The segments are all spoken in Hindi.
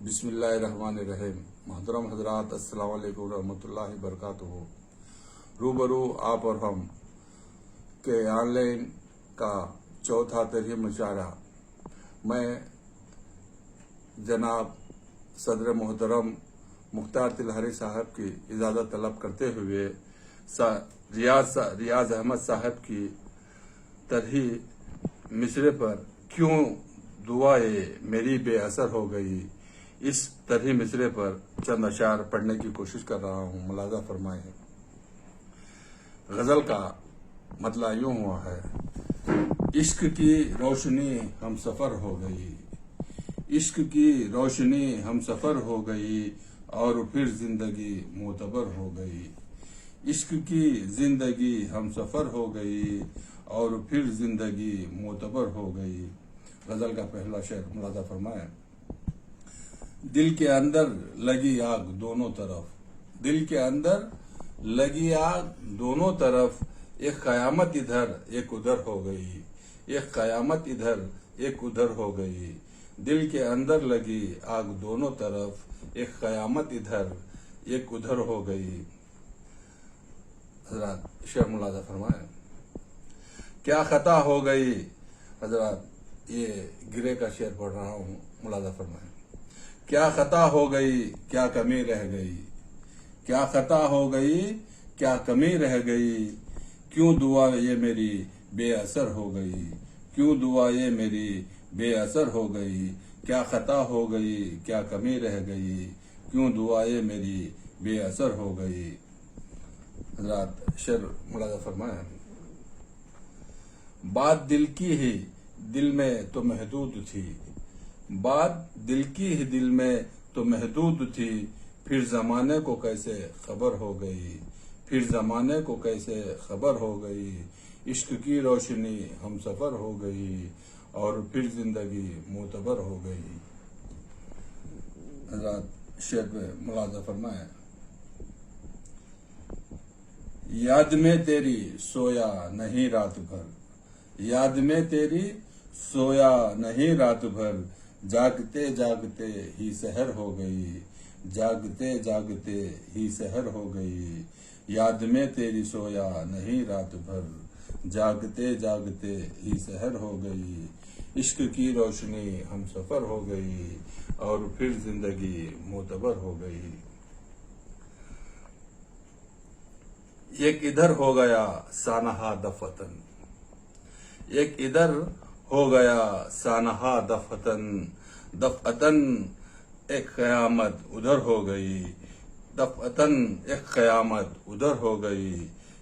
बिस्मिल्लाहिर्रहमानिर्रहीम। मोहतरम हजरात, अस्सलाम वालेकुम रहमतुल्लाहि बरकातुहू। रूबरू आप और हम के ऑनलाइन का चौथा तर्ही मुशारा मैं जनाब सदर मोहतरम मुख्तार तिलहरी साहब की इजाज़त तलब करते हुए रियाज अहमद साहब की तर्ही मिसरे पर क्यों दुआए मेरी बेअसर हो गई, इस तर्ही मिसरे पर चंद अशार पढ़ने की कोशिश कर रहा हूँ। मुलाजा फरमाए। गजल का मतलब यूं हुआ है। इश्क की रोशनी हम सफर हो गई, इश्क की रोशनी हम सफर हो गई और फिर जिंदगी मोतबर हो गई। इश्क की जिंदगी हम सफर हो गई और फिर जिंदगी मोतबर हो गई। गजल का पहला शेर मुलाजा फरमाए। दिल के अंदर लगी आग दोनों तरफ, दिल के अंदर लगी आग दोनों तरफ, एक कयामत इधर एक उधर हो गई, एक कयामत इधर एक उधर हो गई। दिल के अंदर लगी आग दोनों तरफ, एक कयामत इधर एक उधर हो गई। हजरात शेर मुलाजा फरमाए। क्या खता हो गई, हजरात ये गिरे का शेर पढ़ रहा हूँ, मुलाजा फरमाए। क्या खता हो गई, क्या कमी रह गई, क्या खता हो गई, क्या कमी रह गई, क्यों दुआ ये मेरी बेअसर हो गई, क्यों दुआ ये मेरी बेअसर हो गई। क्या खता हो गई, क्या कमी रह गई, क्यों दुआ ये मेरी बेअसर हो गई। हजरात शेर मुलाजा फरमाए। बात दिल की ही दिल में तो महदूद थी, बात दिल की ही दिल में तो महदूद थी, फिर जमाने को कैसे खबर हो गई, फिर जमाने को कैसे खबर हो गई। इश्क की रोशनी हम सफर हो गई और फिर जिंदगी मोतबर हो गई। हज़रात शेर पे मुलाजा फरमाए। याद में तेरी सोया नहीं रात भर, याद में तेरी सोया नहीं रात भर, जागते जागते ही सहर हो गई, जागते जागते ही सहर हो गई। याद में तेरी सोया नहीं रात भर, जागते जागते ही सहर हो गई। इश्क की रोशनी हम सफर हो गई और फिर जिंदगी मोतबर हो गई। एक इधर हो गया सानहा दफतन, एक इधर हो गया सानहा दफतन, दफतन एक कयामत उधर हो गई, दफतन एक कयामत उधर हो गई।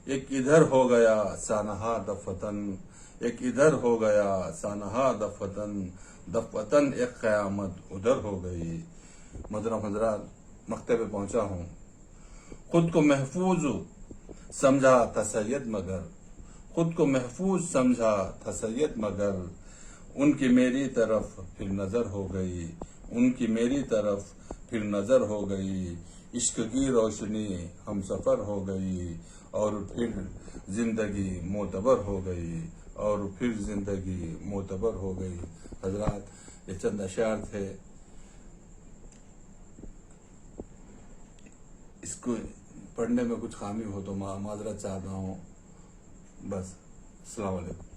एक इधर हो गया सानहा दफतन, एक इधर हो गया सानहा दफतन, दफतन एक कयामत उधर हो गई। मोहतरम हजरात, मक्ते पे पहुंचा हूँ। खुद को महफूज समझा था सैयद मगर, खुद को महफूज समझा था सैयद मगर, उनकी मेरी तरफ फिर नजर हो गई, उनकी मेरी तरफ फिर नजर हो गई। इश्क की रोशनी हम सफर हो गई और फिर जिंदगी मोतबर हो गई, और फिर जिंदगी मोतबर हो गई। हजरात ये चंद अशार थे, इसको पढ़ने में कुछ खामी हो तो माजरत चाहता हूँ। बस अस्सलाम वालेकुम।